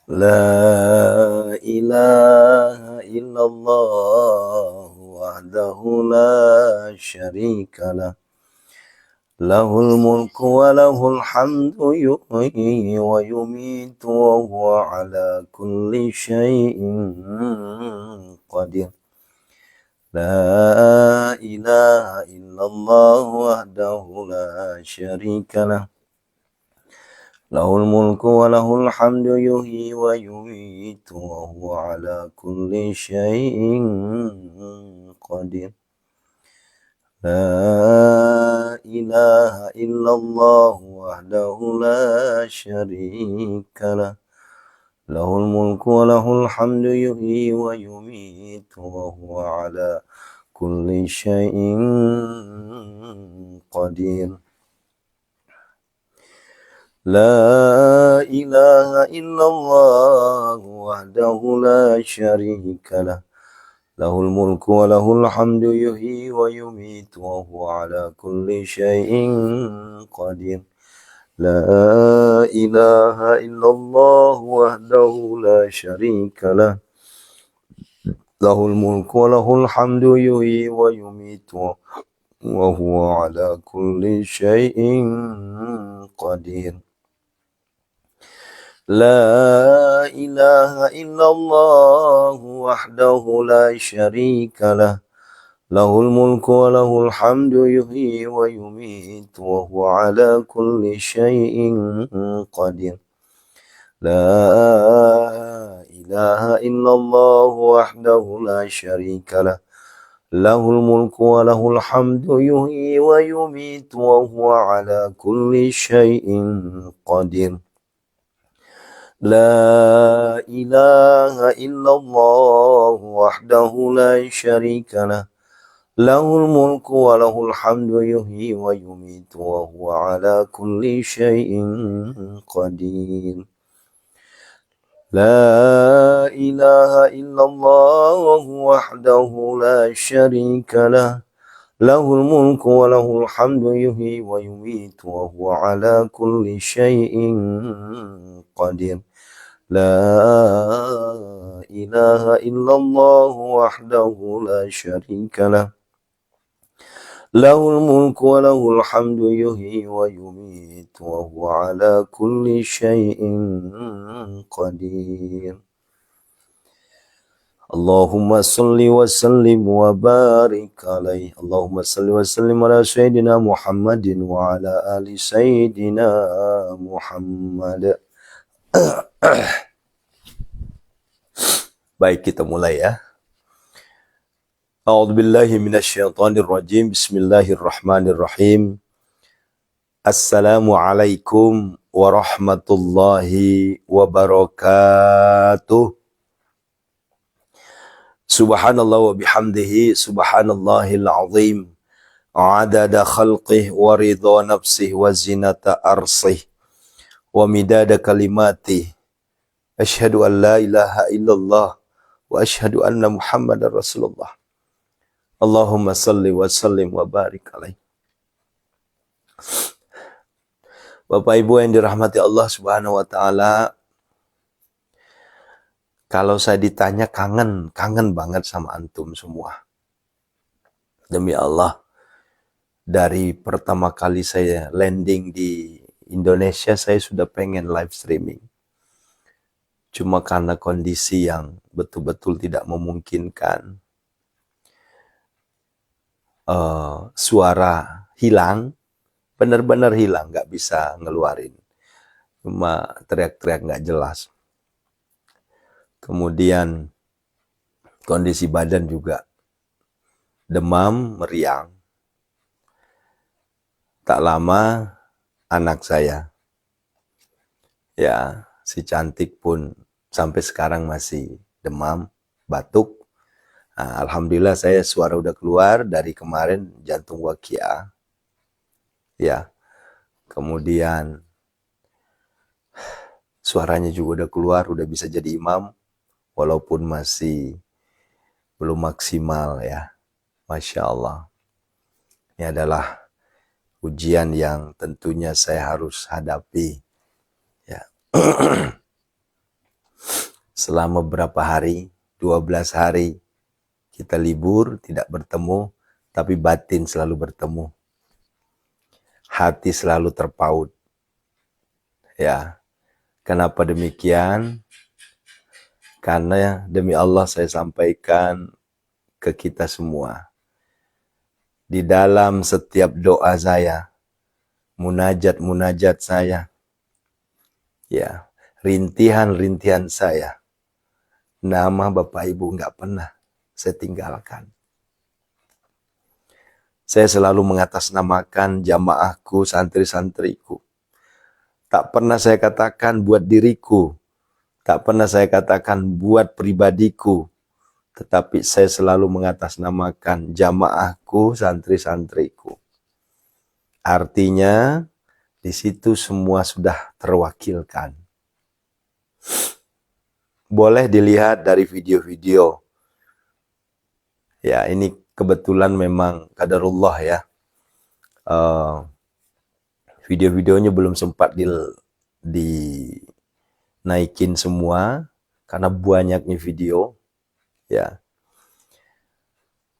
لا إله إلا الله وحده لا شريك له له الملك وله الحمد يحيي ويميت وهو على كل شيء قدير لا إله إلا الله وحده لا شريك له له الملك وله الحمد يحيي ويميت وهو على كل شيء قدير لا إله إلا الله وحده لا شريك له له الملك وله الحمد يحيي ويميت وهو على كل شيء قدير لا إله إلا الله وحده لا شريك له له الملك وله الحمد يحيي ويميت وهو على كل شيء قدير لا إله إلا الله وحده لا شريك له له الملك وله الحمد يحيي ويميت وهو على كل شيء قدير لا إله إلا الله وحده لا شريك له له الملك وله الحمد يحيي ويميت وهو على كل شيء قدير لا إله إلا الله وحده لا شريك له له الملك وله الحمد يحيي ويميت وهو على كل شيء قدير لا إله إلا الله وحده لا شريك له له الملك وله الحمد يحيي ويميت وهو على كل شيء قدير لا إله إلا الله وحده لا شريك له له الملك وله الحمد يحيي ويميت وهو على كل شيء قدير لا إله إلا الله وحده لا شريك له له الملك وله الحمد يحيي ويميت وهو على كل شيء قدير اللهم صل وسلم وبارك عليه اللهم صل وسلم على سيدنا محمد وعلى آل سيدنا محمد. Baik, kita mulai ya. A'udzubillahi minasyaitonirrajim. Bismillahirrahmanirrahim. Assalamualaikum warahmatullahi wabarakatuh. Subhanallah wa bihamdihi subhanallahil azim. Adada khalqih wa ridha nafsih wa zinata arsih wa midada kalimatih. Asyhadu an la ilaha illallah wa asyhadu anna Muhammadar Rasulullah. Allahumma salli wa sallim wa barik alaih. Bapak Ibu yang dirahmati Allah Subhanahu wa taala, kalau saya ditanya kangen banget sama antum semua. Demi Allah, dari pertama kali saya landing di Indonesia, saya sudah pengen live streaming. Cuma karena kondisi yang betul-betul tidak memungkinkan, suara hilang, benar-benar hilang, nggak bisa ngeluarin. Cuma teriak-teriak nggak jelas. Kemudian kondisi badan juga demam, meriang. Tak lama anak saya, ya si cantik pun sampai sekarang masih demam, batuk. Nah, alhamdulillah saya suara udah keluar dari kemarin jantung wakia. Ya. Kemudian suaranya juga udah keluar, udah bisa jadi imam walaupun masih belum maksimal ya. Masya Allah. Ini adalah ujian yang tentunya saya harus hadapi. Ya. selama berapa hari, 12 hari kita libur, tidak bertemu, tapi batin selalu bertemu. Hati selalu terpaut. Ya, kenapa demikian? Karena demi Allah saya sampaikan ke kita semua. Di dalam setiap doa saya, munajat-munajat saya, ya, rintihan-rintihan saya, nama Bapak Ibu nggak pernah saya tinggalkan. Saya selalu mengatasnamakan jamaahku, santri-santriku. Tak pernah saya katakan buat diriku, tak pernah saya katakan buat pribadiku, tetapi saya selalu mengatasnamakan jamaahku, santri-santriku. Artinya, di situ semua sudah terwakilkan. Boleh dilihat dari video-video. Ya, ini kebetulan memang qadarullah ya. Video-videonya belum sempat dinaikin semua karena banyaknya video. Ya,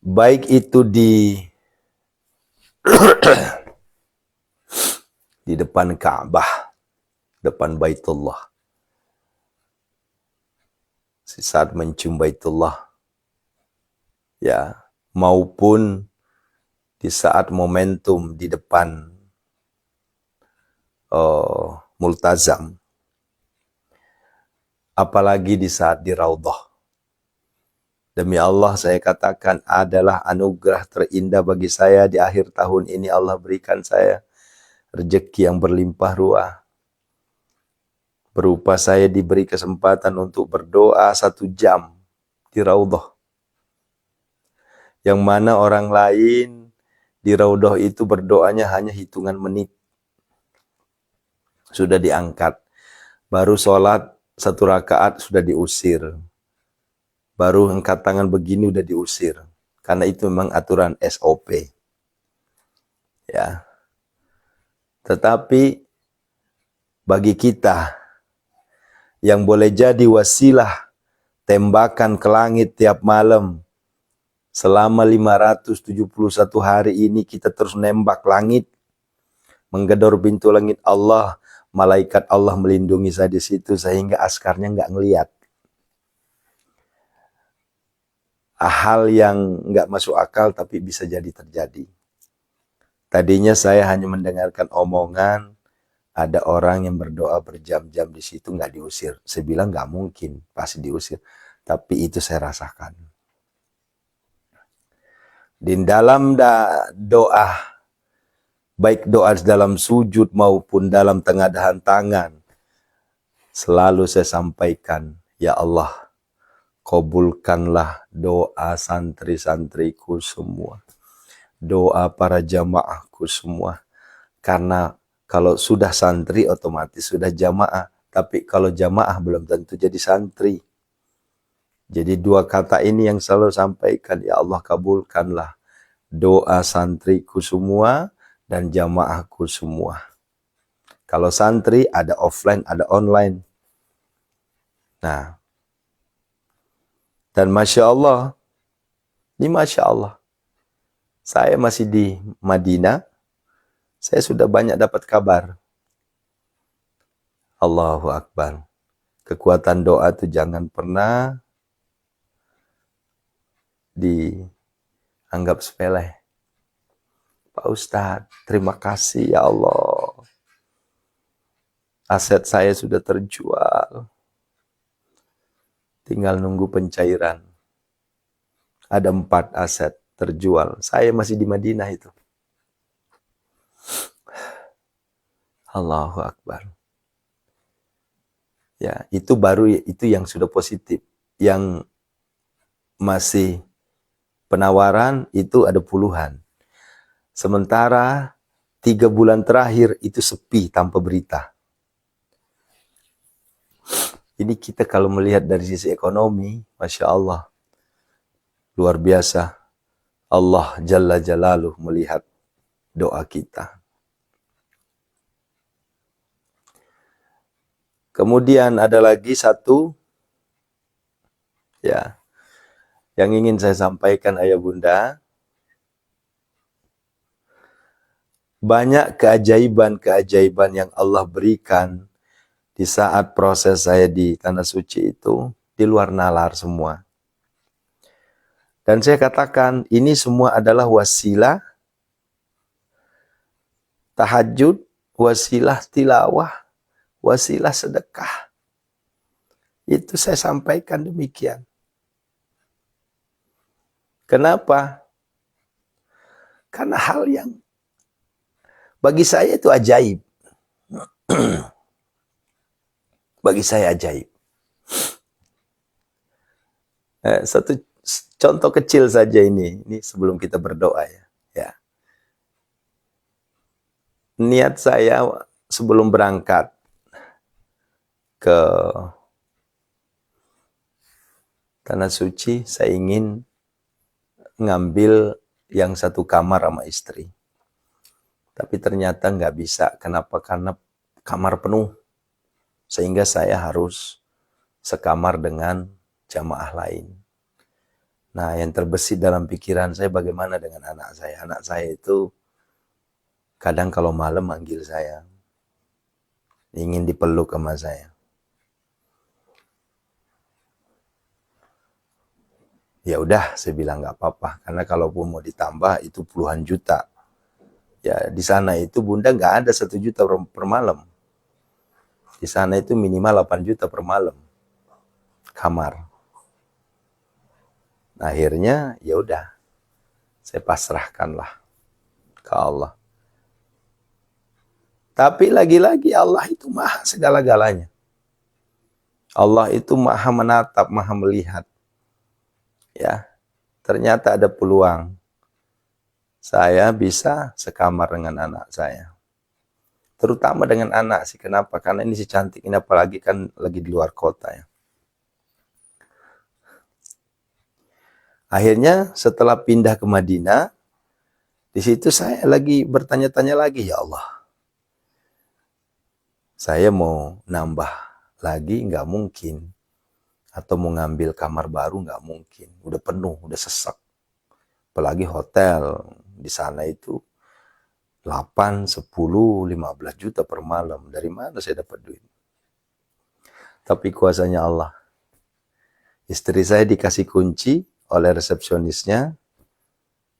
baik itu di depan Ka'bah, depan Baitullah. Saat mencium Baitullah, ya, maupun di saat momentum di depan Multazam, apalagi di saat di Raudhah. Demi Allah saya katakan adalah anugerah terindah bagi saya di akhir tahun ini. Allah berikan saya rezeki yang berlimpah ruah. Berupa saya diberi kesempatan untuk berdoa 1 jam di Raudhah. Yang mana orang lain di Raudhah itu berdoanya hanya hitungan menit. Sudah diangkat. Baru sholat 1 rakaat sudah diusir. Baru angkat tangan begini udah diusir. Karena itu memang aturan SOP. Ya. Tetapi bagi kita yang boleh jadi wasilah tembakan ke langit tiap malam selama 571 hari ini kita terus nembak langit, menggedor pintu langit Allah, malaikat Allah melindungi saya di situ sehingga askarnya nggak ngelihat. Hal yang nggak masuk akal tapi bisa jadi terjadi. Tadinya saya hanya mendengarkan omongan, ada orang yang berdoa berjam-jam di situ nggak diusir. Saya bilang nggak mungkin, pasti diusir. Tapi itu saya rasakan. Di dalam doa, baik doa dalam sujud maupun dalam tengadahan tangan, selalu saya sampaikan, ya Allah, kabulkanlah doa santri-santriku semua. Doa para jamaahku semua. Karena kalau sudah santri otomatis sudah jamaah. Tapi kalau jamaah belum tentu jadi santri. Jadi 2 kata ini yang selalu sampaikan. Ya Allah kabulkanlah doa santriku semua dan jamaahku semua. Kalau santri ada offline, ada online. Nah. Dan Masya Allah. Ini Masya Allah. Saya masih di Madinah. Saya sudah banyak dapat kabar. Allahu Akbar. Kekuatan doa itu jangan pernah dianggap sepele. Pak Ustadz, terima kasih ya Allah. Aset saya sudah terjual. Tinggal nunggu pencairan. Ada 4 aset terjual. Saya masih di Madinah itu. Allahu Akbar. Ya, itu baru itu yang sudah positif. Yang masih penawaran itu ada puluhan. Sementara 3 bulan terakhir itu sepi tanpa berita. Ini kita kalau melihat dari sisi ekonomi, Masya Allah, luar biasa. Allah Jalla Jalaluh melihat doa kita. Kemudian ada lagi satu Ya, yang ingin saya sampaikan ayah bunda, banyak keajaiban-keajaiban yang Allah berikan di saat proses saya di Tanah Suci itu, di luar nalar semua. Dan saya katakan, ini semua adalah wasilah tahajud, wasilah tilawah, wasilah sedekah. Itu saya sampaikan demikian. Kenapa? Karena hal yang bagi saya itu ajaib. Bagi saya ajaib. Satu contoh kecil saja ini sebelum kita berdoa ya. Niat saya sebelum berangkat ke Tanah Suci, saya ingin ngambil yang satu kamar sama istri. Tapi ternyata nggak bisa. Kenapa? Karena kamar penuh. Sehingga saya harus sekamar dengan jamaah lain. Nah, yang terbesit dalam pikiran saya bagaimana dengan anak saya. Anak saya itu kadang kalau malam manggil saya. Ingin dipeluk sama saya. Ya udah, saya bilang nggak apa-apa. Karena kalaupun mau ditambah itu puluhan juta. Ya di sana itu bunda nggak ada 1 juta per malam. Di sana itu minimal 8 juta per malam. Kamar. Akhirnya ya udah, saya pasrahkanlah ke Allah. Tapi lagi-lagi Allah itu maha segala-galanya. Allah itu maha menatap, maha melihat. Ya, ternyata ada peluang. Saya bisa sekamar dengan anak saya. Terutama dengan anak sih. Kenapa? Karena ini si cantik ini, apalagi kan lagi di luar kota ya. Akhirnya setelah pindah ke Madinah, di situ saya lagi bertanya-tanya lagi, ya Allah, saya mau nambah lagi nggak mungkin, atau mau ngambil kamar baru nggak mungkin, udah penuh, udah sesak. Apalagi hotel di sana itu 8, 10, 15 juta per malam. Dari mana saya dapat duit? Tapi kuasanya Allah. Istri saya dikasih kunci oleh resepsionisnya,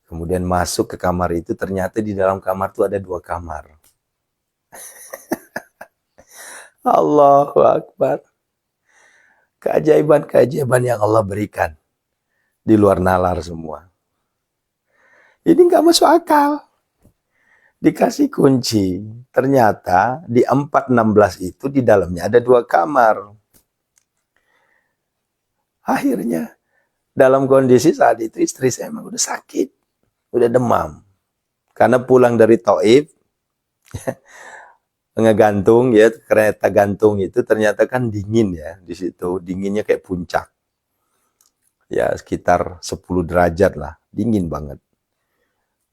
kemudian masuk ke kamar itu, ternyata di dalam kamar itu ada 2 kamar. Allahu Akbar. Keajaiban-keajaiban yang Allah berikan di luar nalar semua. Ini nggak masuk akal. Dikasih kunci, ternyata di 416 itu di dalamnya ada 2 kamar. Akhirnya dalam kondisi saat itu istri saya emang udah sakit, udah demam. Karena pulang dari Taif, ngegantung ya, kereta gantung itu ternyata kan dingin ya di situ, dinginnya kayak puncak. Ya sekitar 10 derajat lah, dingin banget.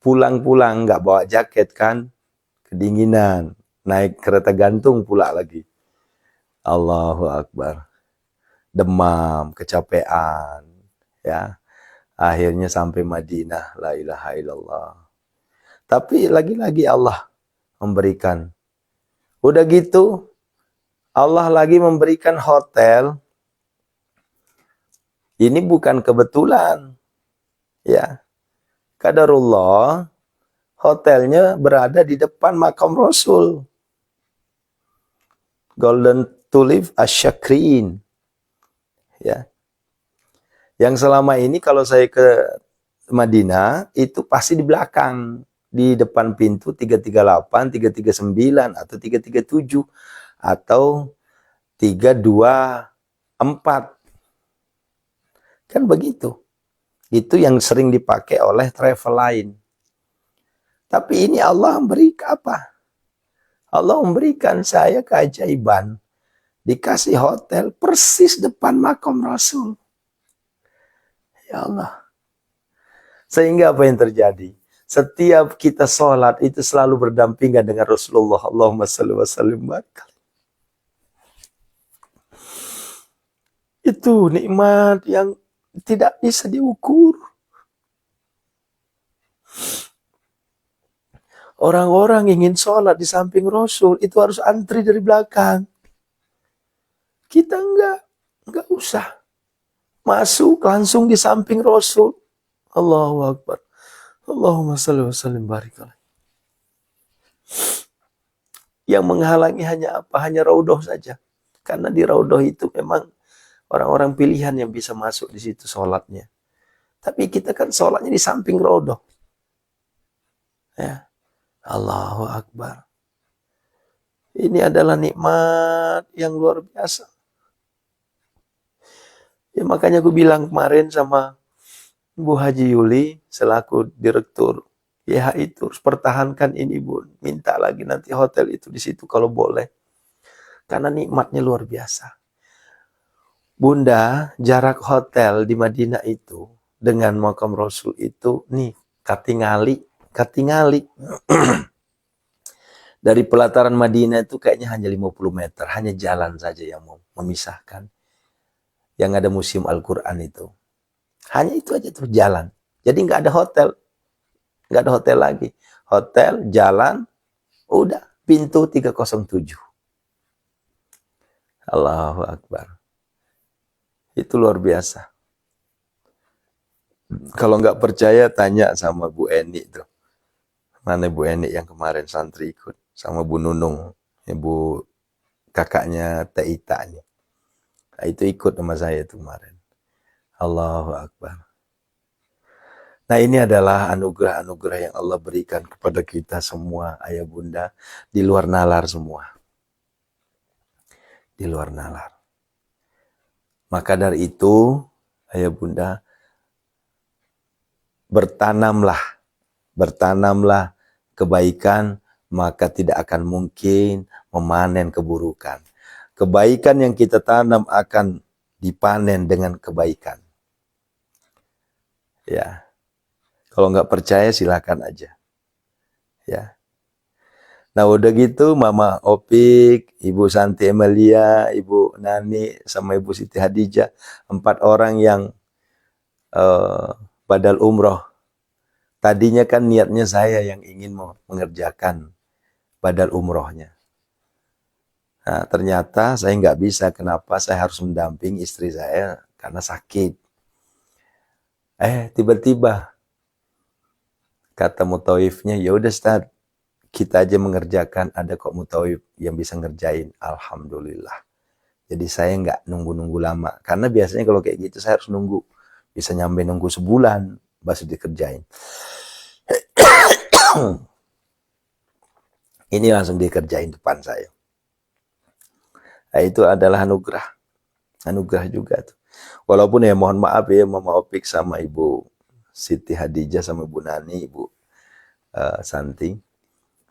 Pulang-pulang nggak bawa jaket kan, kedinginan, naik kereta gantung pula lagi. Allahu Akbar. Demam, kecapean, ya. Akhirnya sampai Madinah, la ilaha illallah. Tapi lagi-lagi Allah memberikan. Udah gitu, Allah lagi memberikan hotel. Ini bukan kebetulan. Ya. Qadarullah, hotelnya berada di depan makam Rasul. Golden Tulip Asy-Syakrin. Ya. Yang selama ini kalau saya ke Madinah itu pasti di belakang, di depan pintu 338, 339 atau 337 atau 324. Kan begitu. Itu yang sering dipakai oleh travel lain. Tapi ini Allah memberikan apa? Allah memberikan saya keajaiban. Dikasih hotel persis depan makam Rasul. Ya Allah. Sehingga apa yang terjadi? Setiap kita sholat itu selalu berdampingan dengan Rasulullah. Allahumma salli wa sallim barik. Itu nikmat yang tidak bisa diukur. Orang-orang ingin sholat di samping Rasul itu harus antri dari belakang. Kita enggak usah. Masuk langsung di samping Rasul. Allahu Akbar. Allahumma salli wa sallim barik alaih. Yang menghalangi hanya apa? Hanya raudhah saja. Karena di raudhah itu memang orang-orang pilihan yang bisa masuk di situ sholatnya. Tapi kita kan sholatnya di samping raudhah. Ya. Allahu Akbar. Ini adalah nikmat yang luar biasa. Ya makanya aku bilang kemarin sama Bu Haji Yuli selaku direktur YH itu harus pertahankan ini Bun. Minta lagi nanti hotel itu di situ kalau boleh. Karena nikmatnya luar biasa. Bunda, jarak hotel di Madinah itu dengan makam Rasul itu nih katingali. Dari pelataran Madinah itu kayaknya hanya 50 meter, hanya jalan saja yang memisahkan. Yang ada museum Al-Quran itu. Hanya itu aja tuh jalan. Jadi nggak ada hotel. Nggak ada hotel lagi. Hotel, jalan, udah pintu 307. Allahu Akbar. Itu luar biasa. Kalau nggak percaya tanya sama Bu Eni tuh. Mana Bu Eni yang kemarin santri ikut. Sama Bu Nunung. Ibu kakaknya Teh Ita. Nah, itu ikut sama saya tuh kemarin. Allahu Akbar. Nah ini adalah anugerah-anugerah yang Allah berikan kepada kita semua ayah bunda. Di luar nalar semua. Di luar nalar. Maka dari itu ayah bunda, bertanamlah kebaikan, maka tidak akan mungkin memanen keburukan. Kebaikan yang kita tanam akan dipanen dengan kebaikan. Ya, kalau nggak percaya silakan aja. Ya. Nah udah gitu Mama Opik, Ibu Santi Emilia, Ibu Nani, sama Ibu Siti Hadijah, 4 orang yang badal umroh. Tadinya kan niatnya saya yang ingin mengerjakan badal umrohnya. Nah, ternyata saya nggak bisa. Kenapa? Saya harus mendamping istri saya karena sakit. Tiba-tiba kata mutawifnya, ya udah Ustaz, kita aja mengerjakan. Ada kok mutawif yang bisa ngerjain. Alhamdulillah. Jadi saya nggak nunggu-nunggu lama. Karena biasanya kalau kayak gitu saya harus nunggu. Bisa nyampe nunggu sebulan baru dikerjain. Ini langsung dikerjain depan saya. Nah, itu adalah anugerah. Anugerah juga tuh. Walaupun ya mohon maaf ya Mama Opik sama Ibu Siti Hadijah sama Ibu Nani, Ibu Santi.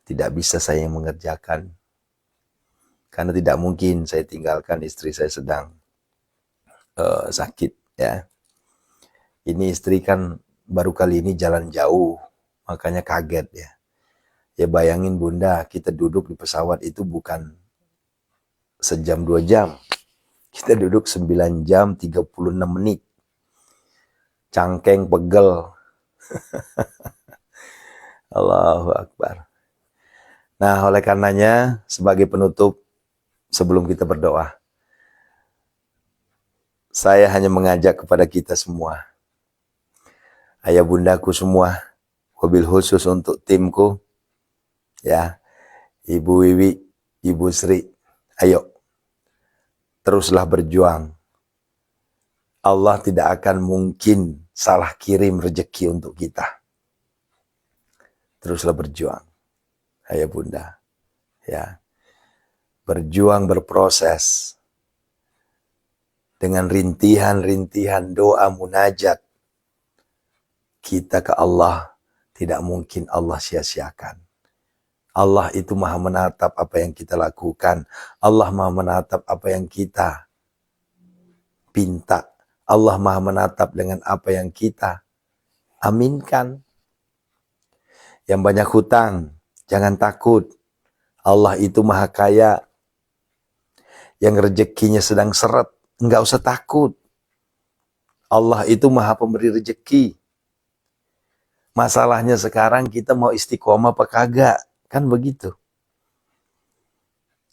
Tidak bisa saya yang mengerjakan. Karena tidak mungkin saya tinggalkan istri saya sedang sakit ya. Ini istri kan baru kali ini jalan jauh. Makanya kaget ya. Ya bayangin Bunda, kita duduk di pesawat itu bukan sejam 2 jam. Kita duduk 9 jam 36 menit. Cangkeng pegel. Allahu Akbar. Nah, oleh karenanya sebagai penutup sebelum kita berdoa, saya hanya mengajak kepada kita semua, ayah bundaku semua, wabil khusus untuk timku, ya, Ibu Wiwi, Ibu Sri, ayo, teruslah berjuang. Allah tidak akan mungkin salah kirim rezeki untuk kita. Teruslah berjuang, ayah bunda, ya, berjuang berproses dengan rintihan-rintihan doa munajat kita ke Allah. Tidak mungkin Allah sia-siakan. Allah itu maha menatap apa yang kita lakukan. Allah maha menatap apa yang kita pinta. Allah maha menatap dengan apa yang kita aminkan. Yang banyak hutang, jangan takut. Allah itu maha kaya. Yang rezekinya sedang seret, enggak usah takut. Allah itu maha pemberi rezeki. Masalahnya sekarang kita mau istiqomah apa kagak. Kan begitu.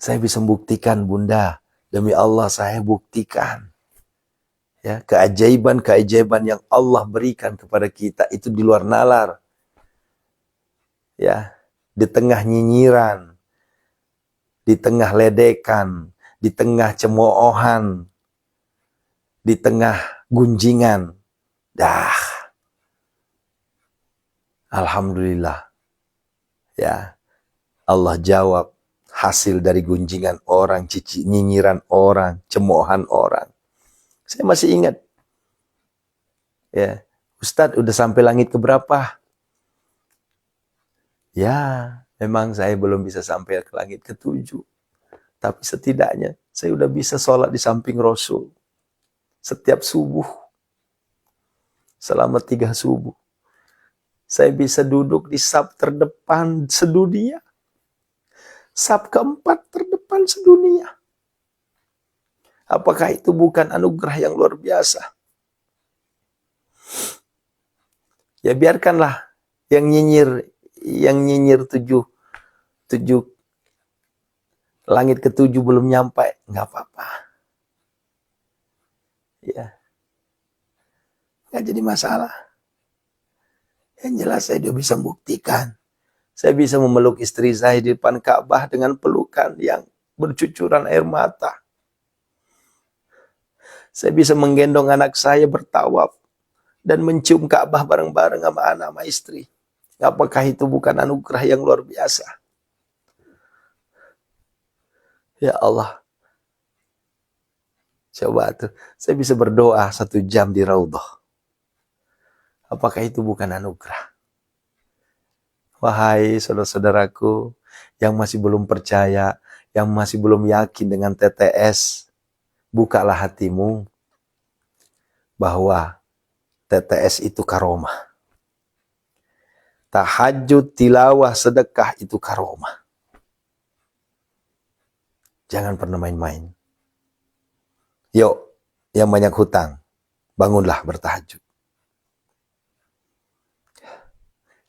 Saya bisa membuktikan, Bunda. Demi Allah saya buktikan. Ya, keajaiban-keajaiban yang Allah berikan kepada kita itu di luar nalar. Ya, di tengah nyinyiran, di tengah ledekan, di tengah cemoohan, di tengah gunjingan. Dah. Alhamdulillah. Ya. Allah jawab hasil dari gunjingan orang, nyinyiran orang, cemoohan orang. Saya masih ingat. Ya, Ustadz udah sampai langit keberapa? Ya, memang saya belum bisa sampai ke langit ke-7. Tapi setidaknya saya udah bisa sholat di samping Rasul. Setiap subuh. Selama 3 subuh. Saya bisa duduk di saf terdepan sedunia. Saf keempat terdepan sedunia. Apakah itu bukan anugerah yang luar biasa? Ya biarkanlah yang nyinyir 7 langit ke-7 belum nyampe, nggak apa-apa. Ya, nggak jadi masalah. Yang jelas saya sudah bisa membuktikan. Saya bisa memeluk istri saya di depan Ka'bah dengan pelukan yang bercucuran air mata. Saya bisa menggendong anak saya bertawaf dan mencium Ka'bah bareng-bareng sama anak sama istri. Apakah itu bukan anugerah yang luar biasa? Ya Allah. Coba tuh, saya bisa berdoa 1 jam di Raudhah. Apakah itu bukan anugerah? Wahai saudara-saudaraku yang masih belum percaya, yang masih belum yakin dengan TTS, bukalah hatimu bahwa TTS itu karomah. Tahajud, tilawah, sedekah itu karomah. Jangan pernah main-main. Yuk, yang banyak hutang, bangunlah bertahajud.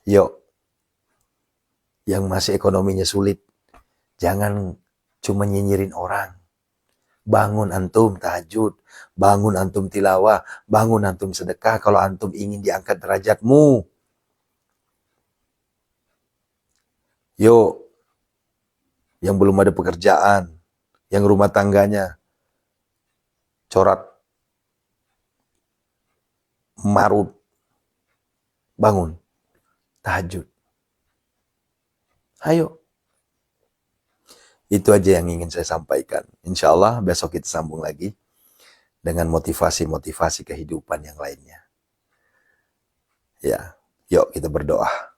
Yuk, yang masih ekonominya sulit, jangan cuma nyinyirin orang. Bangun antum tahajud, bangun antum tilawah, bangun antum sedekah kalau antum ingin diangkat derajatmu. Yuk, yang belum ada pekerjaan, yang rumah tangganya corat, marut, bangun, tahajud. Ayo. Itu aja yang ingin saya sampaikan. Insya Allah besok kita sambung lagi dengan motivasi-motivasi kehidupan yang lainnya. Ya, yuk kita berdoa.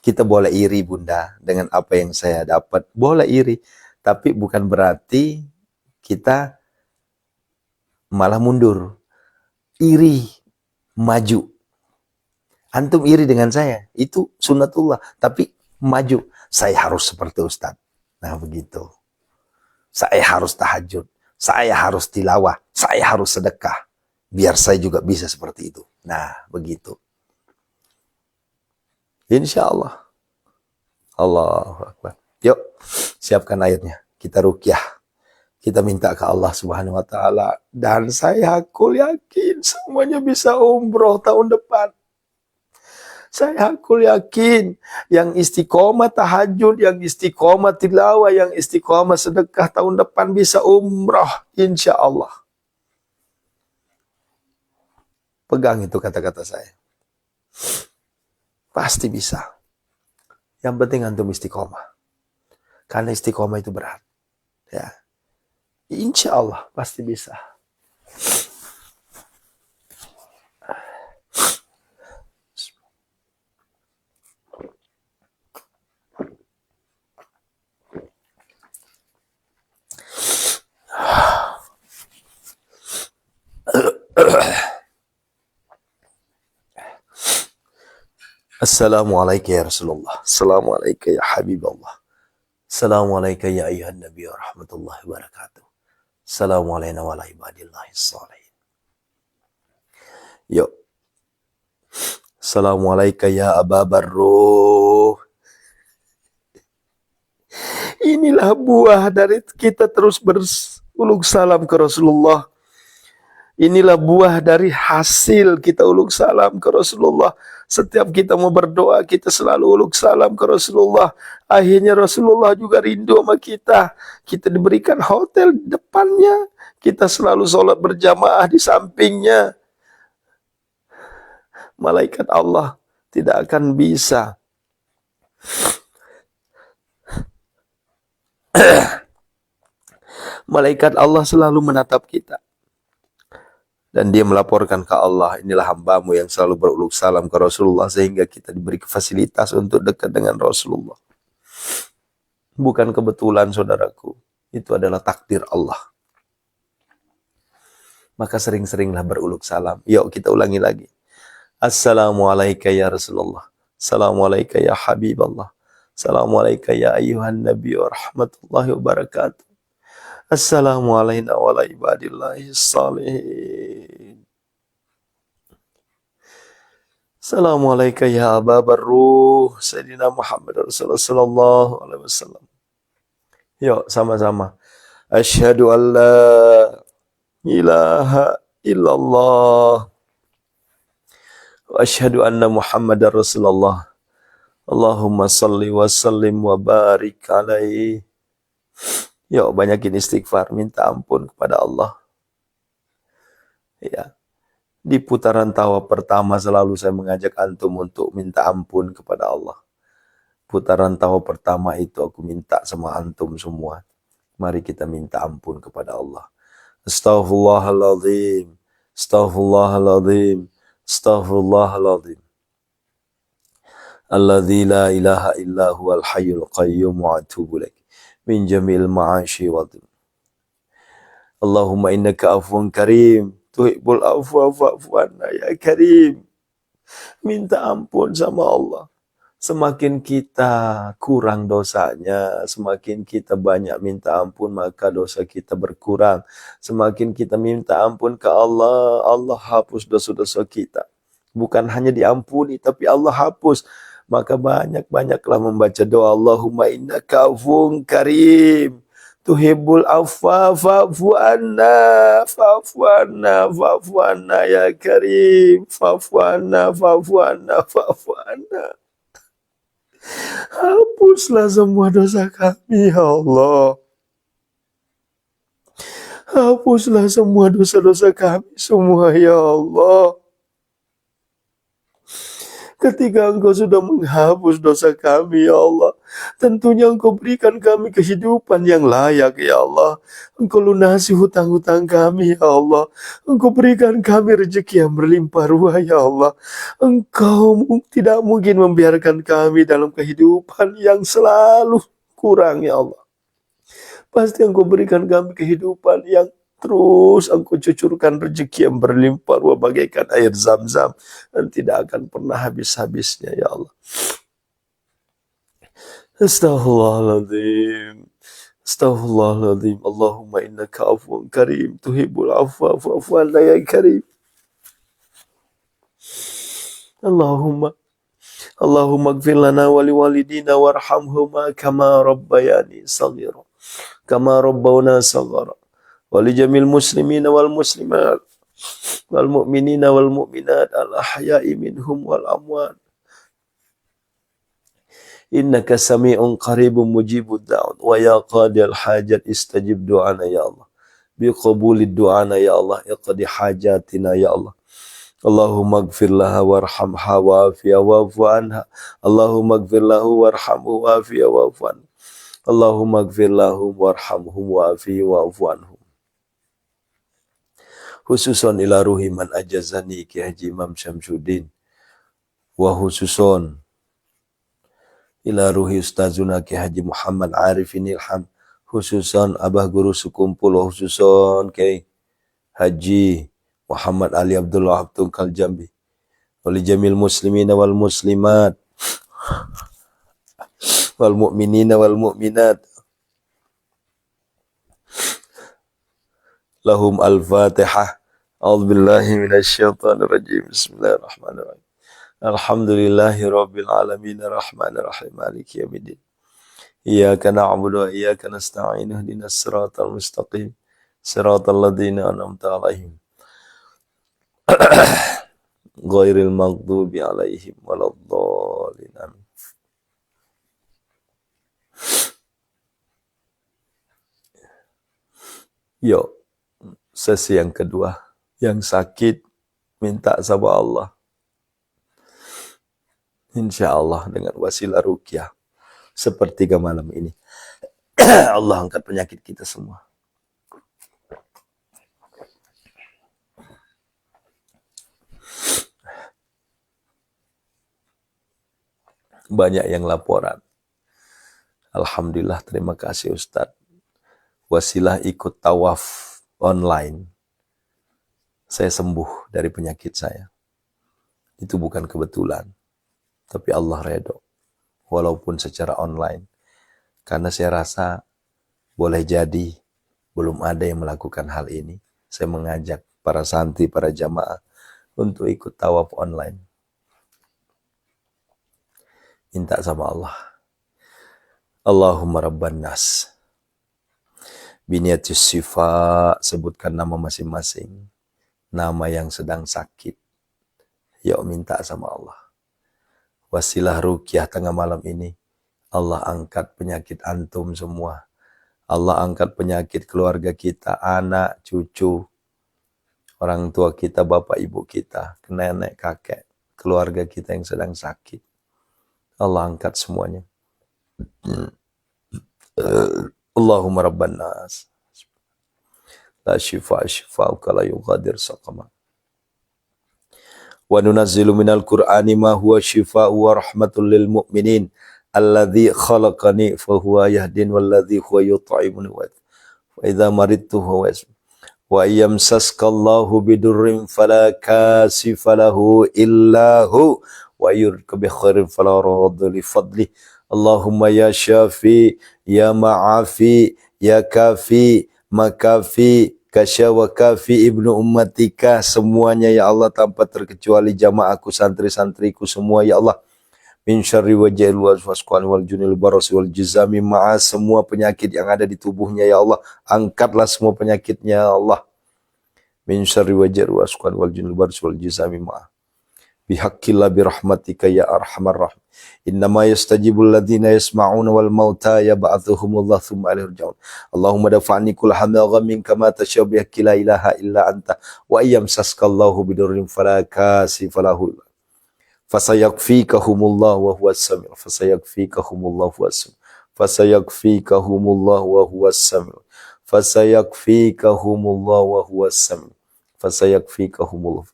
Kita boleh iri, Bunda, dengan apa yang saya dapat. Boleh iri, tapi bukan berarti kita malah mundur. Iri, maju. Antum iri dengan saya, itu sunnatullah. Tapi maju, saya harus seperti Ustadz. Nah begitu. Saya harus tahajud, saya harus tilawah, saya harus sedekah. Biar saya juga bisa seperti itu. Nah begitu. Insya Allah. Allahu Akbar. Yuk, siapkan ayatnya. Kita ruqyah. Kita minta ke Allah Subhanahu wa Ta'ala. Dan saya hakul yakin semuanya bisa umroh tahun depan. Saya hakul yakin yang istiqomah tahajud, yang istiqomah tilawah, yang istiqomah sedekah tahun depan bisa umroh. Insya Allah. Pegang itu kata-kata saya. Pasti bisa. Yang penting antum istiqomah. Karena istiqomah itu berat. Ya. Insya Allah pasti bisa. Assalamualaikum ya Rasulullah. Assalamualaikum ya Habib Allah. Assalamualaikum ya ayuhan Nabi wa rahmatullahi wa barakatuh. Assalamualaikum warahmatullahi wabarakatuh. Yuk. Assalamualaikum ya Aba Barruh. Inilah buah dari kita terus beruluk salam ke Rasulullah. Inilah buah dari hasil kita uluk salam ke Rasulullah. Setiap kita mau berdoa, kita selalu uluk salam ke Rasulullah. Akhirnya Rasulullah juga rindu sama kita. Kita diberikan hotel di depannya. Kita selalu sholat berjamaah di sampingnya. Malaikat Allah tidak akan bisa malaikat Allah selalu menatap kita. Dan dia melaporkan ke Allah, inilah hambamu yang selalu beruluk salam ke Rasulullah, sehingga kita diberi fasilitas untuk dekat dengan Rasulullah. Bukan kebetulan, saudaraku. Itu adalah takdir Allah. Maka sering-seringlah beruluk salam. Yuk kita ulangi lagi. Assalamualaikum ya Rasulullah. Assalamualaikum ya Habiballah. Assalamualaikum ya ayuhan Nabi wa rahmatullahi wabarakatuh. Assalamualaikum warahmatullahi wabarakatuh. Assalamualaikum ya Aba Barruh Sayyidina Muhammad Rasulullah sallallahu alaihi wasallam. Yuk sama-sama. Asyhadu an la ilaha illallah wa asyhadu anna Muhammadar Rasulullah. Allahumma salli wa sallim wa barik alaihi. Yuk banyakin istighfar, minta ampun kepada Allah. Ya. Di putaran tawa pertama selalu saya mengajak antum untuk minta ampun kepada Allah. Putaran tawa pertama itu aku minta sama antum semua. Mari kita minta ampun kepada Allah. Astaghfirullahaladzim. Astaghfirullahaladzim. Astaghfirullahaladzim. Alladzi la ilaha illa huwal hayyul qayyum wa atubu ilaik. Min jamil ma'ashi wa dhim. Allahumma innaka afuun karim, tuhibbul afwa fa'fu anna ya karim. Minta ampun sama Allah. Semakin kita kurang dosanya, semakin kita banyak minta ampun, maka dosa kita berkurang. Semakin kita minta ampun ke Allah, Allah hapus dosa-dosa kita. Bukan hanya diampuni, tapi Allah hapus. Maka banyak-banyaklah membaca doa Allahumma innaka afuun karim tuhibbul afwa fa'fu anna fa'fu anna fa'fu anna ya karim fa'fu anna fa'fu anna fa'fu anna. Hapuslah semua dosa kami ya Allah. Hapuslah semua dosa-dosa kami semua ya Allah. Ketika Engkau sudah menghapus dosa kami, ya Allah, tentunya Engkau berikan kami kehidupan yang layak, ya Allah. Engkau lunasi hutang-hutang kami, ya Allah. Engkau berikan kami rezeki yang berlimpah ruah, ya Allah. Engkau tidak mungkin membiarkan kami dalam kehidupan yang selalu kurang, ya Allah. Pasti Engkau berikan kami kehidupan yang terus Engkau cucurkan rezeki yang berlimpah ruah bagaikan air Zam-Zam dan tidak akan pernah habis-habisnya ya Allah. Astaghfirullahaladzim. Astaghfirullahaladzim. Allahumma innaka afuun karim tuhibbul afwa fa'fu anna ya karim. Allahumma ighfir lana wa liwalidina warhamhuma kama rabbayani saghira. Kama rabbawna saghara. Walijamil muslimina wal muslimat wal mu'minina wal mu'minat al ahya'i minhum wal amwat. Innaka sami'un qaribun mujibud da'wat wa ya qadiyal hajat istajib du'ana ya Allah. Biqabulid du'ana ya Allah, iqdi hajatina ya Allah. Allahumma ighfir laha warhamha wa'afiha wa'fu anha. Allahumma ighfir lahu warhamhu wa'afiha wa'fu anha. Allahumma ighfir lahum warhamhum wa'afihi wa'fu anhum. Khususon ila ruhi man ajazani Ki Haji Imam Syamsuddin wa khususon ila ruhi ustazuna Ki Haji Muhammad Arifin Ilham, khususon abah guru sekumpul wa khususon Ki Haji Muhammad Ali Abdullah Abdul Jambi wali jamil muslimina wal muslimat wal mu'minina wal mu'minat lahum al-Fatihah. A'udzubillahi minasyaitonirrajim. Bismillahirrahmanirrahim. Alhamdulillahi rabbil alamin arrahmanir rahim maliki yaumiddin. Iyyaka na'budu wa iyyaka nasta'in ihdinas siratal mustaqim. Siratal ladzina an'amta 'alaihim ghairil maghdubi 'alaihim waladdallin. Amin. Yuk, sesi yang kedua. Yang sakit minta sama Allah. Insya Allah dengan wasilah ruqyah sepertiga malam ini Allah angkat penyakit kita semua. Banyak yang laporan. Alhamdulillah, terima kasih Ustadz. Wasilah ikut tawaf online, saya sembuh dari penyakit saya. Itu bukan kebetulan, tapi Allah redho. Walaupun secara online. Karena saya rasa boleh jadi belum ada yang melakukan hal ini. Saya mengajak para santri, para jamaah untuk ikut tawaf online. Minta sama Allah. Allahumma rabban nas. Biniatis syifa, sebutkan nama masing-masing. Nama yang sedang sakit. Yuk minta sama Allah. Wasilah ruqyah tengah malam ini. Allah angkat penyakit antum semua. Allah angkat penyakit keluarga kita, anak, cucu, orang tua kita, bapak ibu kita, nenek, kakek, keluarga kita yang sedang sakit. Allah angkat semuanya. Allahumma rabban nas. La shifa shifa'uka la yughadir saqama. Wa nunazzilu minal Qur'ani ma huwa shifaa'u wa rahmatul lil mu'minin. Alladzi khalaqani fa huwa yahdin walladzi huwa yut'imuni wa idza maridtu huwa yashfin. Wa yamsaskallahu bidurrin fala kashifa lahu illa hu wa yurka bi khairin fala radda li fadli. Allahumma ya syafi ya ma'afi ya kafi makafi kasya wa kafi ibnu ummatika, semuanya ya Allah tanpa terkecuali, jamaahku, santri-santriku semua ya Allah. Min syarri wajhil waswasqan wal junil baras wal jizami ma'a, semua penyakit yang ada di tubuhnya ya Allah, angkatlah semua penyakitnya ya Allah. Min syarri wajhil waswasqan wal junil baras wal jizami ma'a. Bihaqqillah birahmatika ya arhamar rahim. Innama yastajibul ladzina yasma'una wal mauta yab'athuhumullah thumma ilaihi yurja'un. Allahumma dafa'ni kull hammin ghammin kama tasya bihaqqi la ilaha illa anta wa ayyamsaskallahu bidurrin fala kashifa lahu fasayakfikahumullah wa huwas sami'. Fasayakfikahumullah wa huwas sami'. Fasayakfikahumullah wa huwas sami'. Fasayakfikahumullah wa huwas sami'. Fasayakfikahumullah.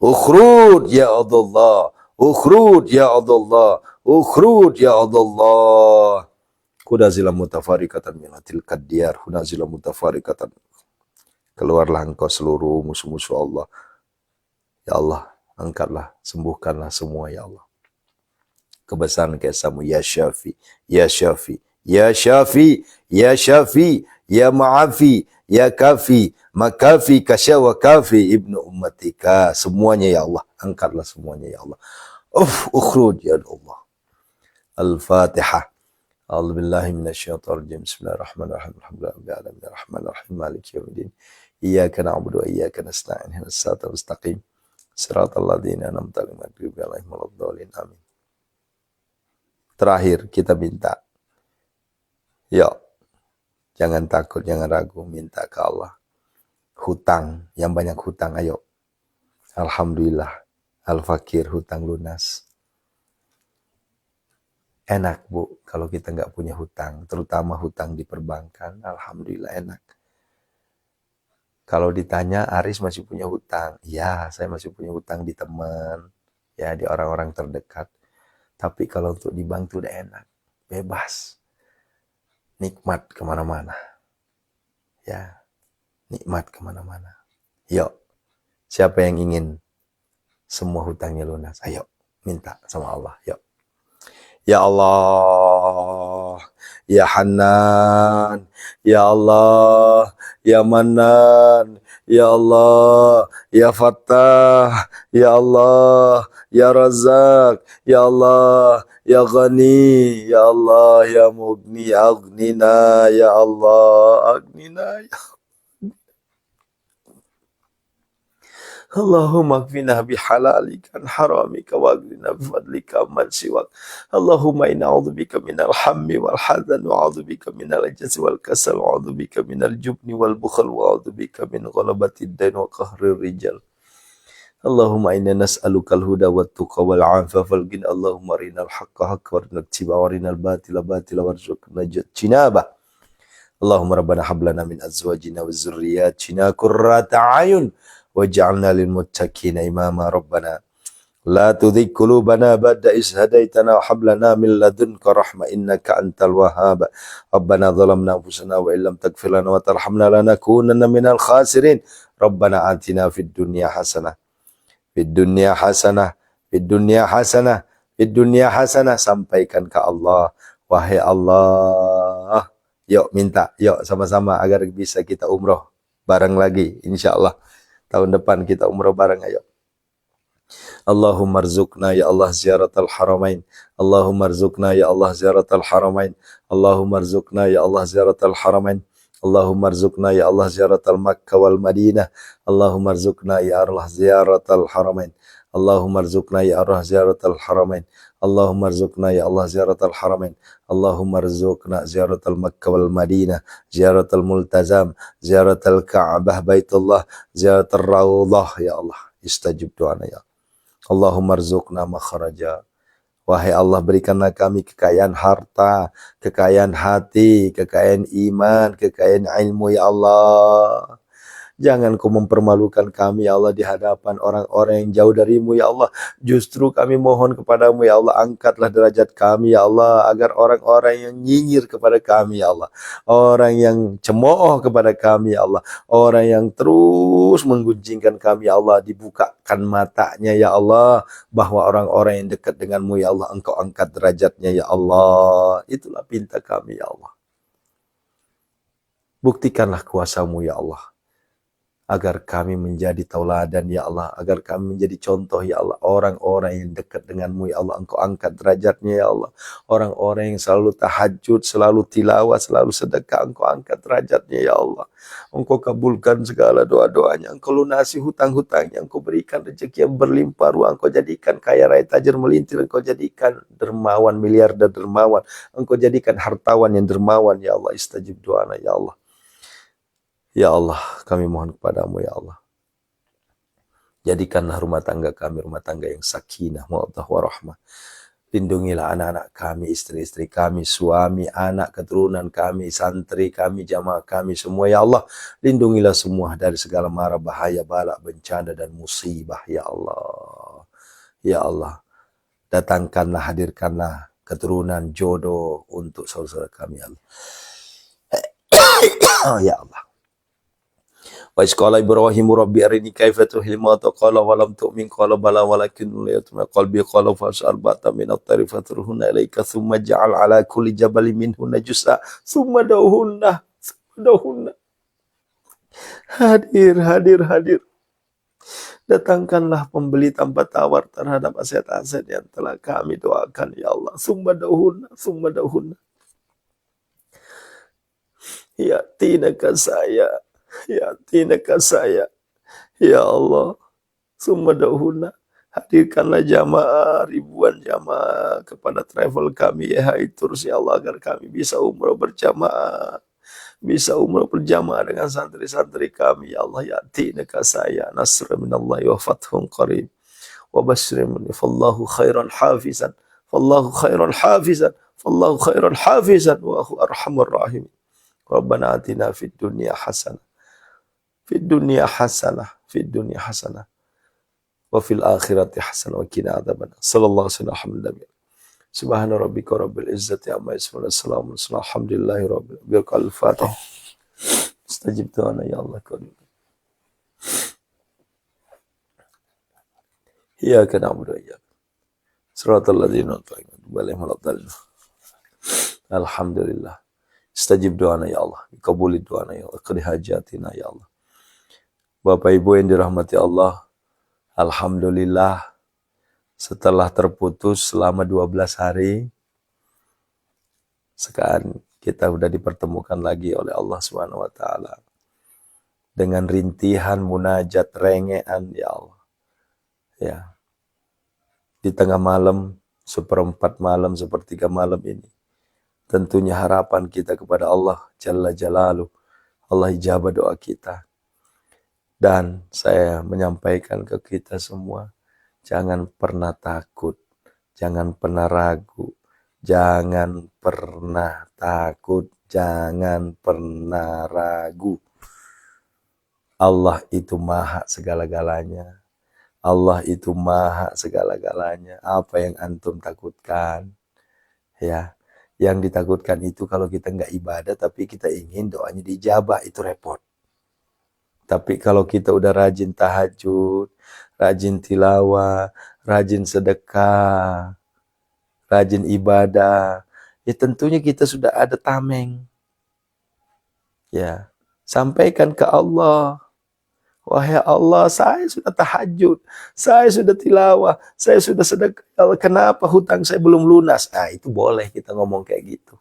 Ukhrud ya Allah, ukhrud ya Allah, ukhrud ya Allah. Kunazila mutafarikatan minatil kadiyar, kunazila mutafarikatan. Keluarlah engkau seluruh musuh-musuh Allah. Ya Allah, angkatlah, sembuhkanlah semua ya Allah. Kebesaran keesamu ya Syafi, ya Syafi, ya Syafi, ya Syafi, ya Ma'afi, ya Kafi, Makafi, Kasya wa Kafi ibnu ummatika, semuanya ya Allah, angkatlah semuanya ya Allah. Ukhruj ya Allah. Al-Fatihah. A'udzu billahi minasyaitonir rajim. Bismillahirrahmanirrahim. Alhamdulillahirabbil alamin arrahmanir rahim maliki yaumiddin. Iyyaka na'budu wa iyyaka nasta'in ihdinas siratal mustaqim. Siratal ladzina an'amta 'alaihim ghairil maghdubi 'alaihim. Amin. Terakhir kita minta. Yuk. Jangan takut, jangan ragu, minta ke Allah. Hutang, yang banyak hutang, ayo. Alhamdulillah, al-fakir, hutang lunas. Enak Bu, kalau kita nggak punya hutang, terutama hutang di perbankan, alhamdulillah enak. Kalau ditanya, Aris masih punya hutang? Ya, saya masih punya hutang di teman, ya di orang-orang terdekat. Tapi kalau untuk di bank itu udah enak, bebas. Nikmat kemana-mana. Ya, nikmat kemana-mana. Yuk, siapa yang ingin semua hutangnya lunas? Ayo, minta sama Allah. Yuk. Ya Allah, Ya Hanan, Ya Allah, Ya Manan, Ya Allah, Ya Fattah, Ya Allah, Ya Razak, Ya Allah, Ya Ghani, Ya Allah, Ya Mughni, Aghnina, Ya Allah, Aghnina. Allahumma kfina bihalalika an haramika wa aghnina bifadlika amman siwak. Allahumma inna a'udzubika minal hammi wal hazan wa a'udzubika minal ajzi wal kasal wa a'udzubika minal jubni wal bukhl wa a'udzubika min ghalabatid dain wa qahrir rijal. Allahumma inna nas'aluka al-huda wat tuqa wal 'afafa wal ghina. Allahumma arinal haqqa haqqan warzuqna ittiba'a wa arinal batila batila warzuqna ijtinaba. Allahumma rabbana hab lana min azwajina wa dzurriyyatina qurrata a'yun waj'alna lil muttaqina imama. Rabbana la tuzigh qulubana ba'da idh hadaitana wa hab lana min ladunka rahmah innaka antal wahhab. Rabbana zalamna anfusana wa illam taghfir lana wa tarhamna lanakunanna minal khasirin. Rabbana atina fid dunya hasanah fid dunya hasanah fid dunya hasanah fid dunya hasanah. Sampaikan ke Allah, wahai Allah. Yuk minta, yuk sama-sama agar bisa kita umroh bareng lagi, insyaallah tahun depan kita umroh bareng. Ayo. Allahumma rzuqna ya Allah ziyaratal haramain. Allahumma rzuqna ya Allah ziyaratal haramain. Allahumma rzuqna ya Allah ziyaratal haramain. Allahumma rzuqna ya Allah ziyaratal Makkah wal Madinah. Allahumma rzuqna ya Allah ziyaratal haramain. Allahumma rzuqna ya Allah ziyaratal haramain. Allahumma rzuqna ya Allah ziyaratal haramain. Allahumma rzuqna ziyaratal Makkah wal Madinah, ziyaratal multazam, ziyaratal Ka'bah Baitullah, ziyaratal Raudhah. Ya Allah, istajib doana ya. Allahumma rzuqna makhraja. Wahai Allah, berikanlah kami kekayaan harta, kekayaan hati, kekayaan iman, kekayaan ilmu ya Allah. Jangan kau mempermalukan kami ya Allah di hadapan orang-orang yang jauh darimu ya Allah. Justru kami mohon kepadamu ya Allah, angkatlah derajat kami ya Allah, agar orang-orang yang nyinyir kepada kami ya Allah, orang yang cemooh kepada kami ya Allah, orang yang terus menggunjingkan kami ya Allah, dibukakan matanya ya Allah, bahwa orang-orang yang dekat denganmu ya Allah, engkau angkat derajatnya ya Allah. Itulah pinta kami ya Allah. Buktikanlah kuasamu ya Allah, agar kami menjadi tauladan ya Allah, agar kami menjadi contoh ya Allah, orang-orang yang dekat denganmu ya Allah, engkau angkat derajatnya ya Allah, orang-orang yang selalu tahajud, selalu tilawah, selalu sedekah, engkau angkat derajatnya ya Allah, engkau kabulkan segala doa-doanya, engkau lunasi hutang-hutangnya, engkau berikan rezeki yang berlimpah ruah, engkau jadikan kaya raya tajir melintir, engkau jadikan dermawan miliarder dermawan, engkau jadikan hartawan yang dermawan ya Allah. Istajib doana ya Allah. Ya Allah, kami mohon kepadamu ya Allah. Jadikanlah rumah tangga kami rumah tangga yang sakinah, mawaddah warahmah. Lindungilah anak-anak kami, istri-istri kami, suami, anak, keturunan kami, santri kami, jamaah kami semua ya Allah. Lindungilah semua dari segala mara bahaya, bala, bencana dan musibah ya Allah. Ya Allah, datangkanlah, hadirkanlah keturunan jodoh untuk saudara kami ya Allah. Ya Allah. Wa isqala Ibrahim rabbi arini kaifa tuhil mauta qala wa lam tu'min qala bala walakin liyatma qalbi qala fas'al bata min at-tari fatruhunna ilayka thumma ja'al ala kulli jabalin minhunna juz'a thumma dawhunna. Hadir. Datangkanlah pembeli tanpa tawar terhadap aset-aset yang telah kami doakan ya Allah. Thumma dawhunna. Ya tinaka saya. Ya Allah, summa dahuna, hadirkanlah jamaah, ribuan jamaah kepada travel kami ya Tours ya Allah, agar kami bisa umrah berjamaah, dengan santri-santri kami ya Allah. Ya tinaka saya, nasr minallahi wa fathun qarib wa basyrim fallahu khairan hafizan wa huwa arhamur rahim. Rabbana atina fid dunya hasanah wa fil akhirati hasanah wa qina adzabannar. Sallallahu alaihi wasallam. Subhana rabbika rabbil izzati amma yasifun. Assalamu alhamdulillahi rabbil alamin. Al-Fatihah. Istajib doana ya Allah karim. Iyyaka na'budu wa iyyaka Siratal ladzina Alhamdulillah. Istajib doana ya Allah. Kabuli doana ya Allah. Qadi hajatina ya Allah. Bapak Ibu yang dirahmati Allah, alhamdulillah setelah terputus selama 12 hari, sekarang kita sudah dipertemukan lagi oleh Allah Subhanahu wa taala. Dengan rintihan munajat rengean ya Allah. Ya. Di tengah malam, seperempat malam, sepertiga malam ini. Tentunya harapan kita kepada Allah Jalla Jalaluh. Allah ijabah doa kita. Dan saya menyampaikan ke kita semua, jangan pernah takut, jangan pernah ragu, jangan pernah takut, jangan pernah ragu. Allah itu maha segala-galanya. Allah itu maha segala-galanya. Apa yang antum takutkan? Ya, yang ditakutkan itu kalau kita nggak ibadah tapi kita ingin doanya dijabah, itu repot. Tapi kalau kita udah rajin tahajud, rajin tilawah, rajin sedekah, rajin ibadah, ya tentunya kita sudah ada tameng. Ya, sampaikan ke Allah. Wahai Allah, saya sudah tahajud, saya sudah tilawah, saya sudah sedekah. Kenapa hutang saya belum lunas? Nah, itu boleh kita ngomong kayak gitu.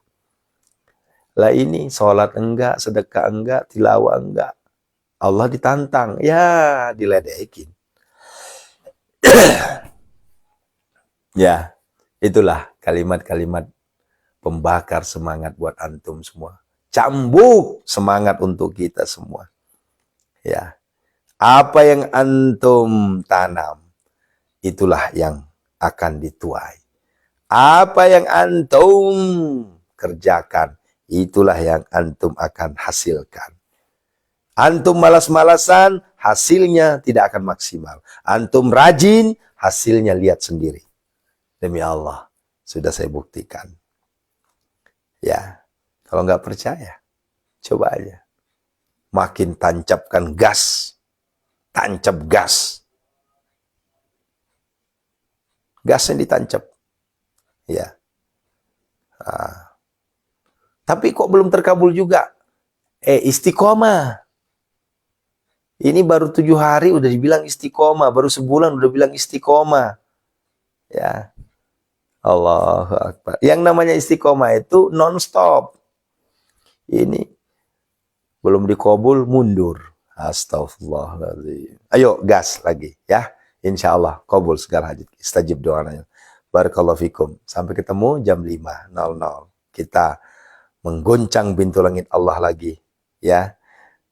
Lah ini sholat enggak, sedekah enggak, tilawah enggak. Allah ditantang, ya diledekin. Ya, itulah kalimat-kalimat pembakar semangat buat antum semua. Cambuk semangat untuk kita semua. Ya, apa yang antum tanam, itulah yang akan dituai. Apa yang antum kerjakan, itulah yang antum akan hasilkan. Antum malas-malasan, hasilnya tidak akan maksimal. Antum rajin, hasilnya lihat sendiri. Demi Allah, sudah saya buktikan. Ya, kalau nggak percaya, coba aja. Makin tancapkan gas, tancap gas. Gas yang ditancap. Ya. Nah. Tapi kok belum terkabul juga? Istiqomah. Ini baru 7 hari udah dibilang istiqomah, baru sebulan udah bilang istiqomah. Ya. Allahu Akbar. Yang namanya istiqomah itu non-stop. Ini belum dikabul, mundur. Astagfirullahaladzim. Ayo gas lagi ya. Insya Allah kabul segala hajat. Istajib doanya. Barakallahu fikum. Sampai ketemu jam 5.00. Kita menggoncang pintu langit Allah lagi ya.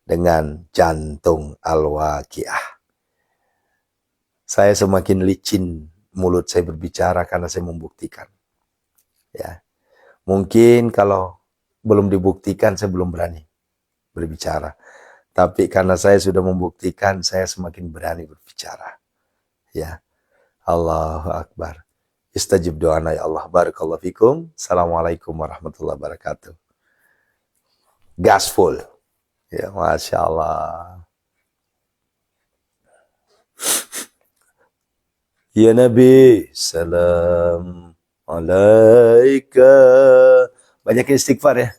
Dengan jantung al-waqiah. Saya semakin licin mulut saya berbicara karena saya membuktikan. Ya. Mungkin kalau belum dibuktikan saya belum berani berbicara. Tapi karena saya sudah membuktikan, saya semakin berani berbicara. Ya. Allahu Akbar. Istajib doana ya Allah. Barakallahu fikum. Assalamualaikum warahmatullahi wabarakatuh. Gas full. Ya, Masya Allah. Ya Nabi, salam alaika. Banyak istighfar ya.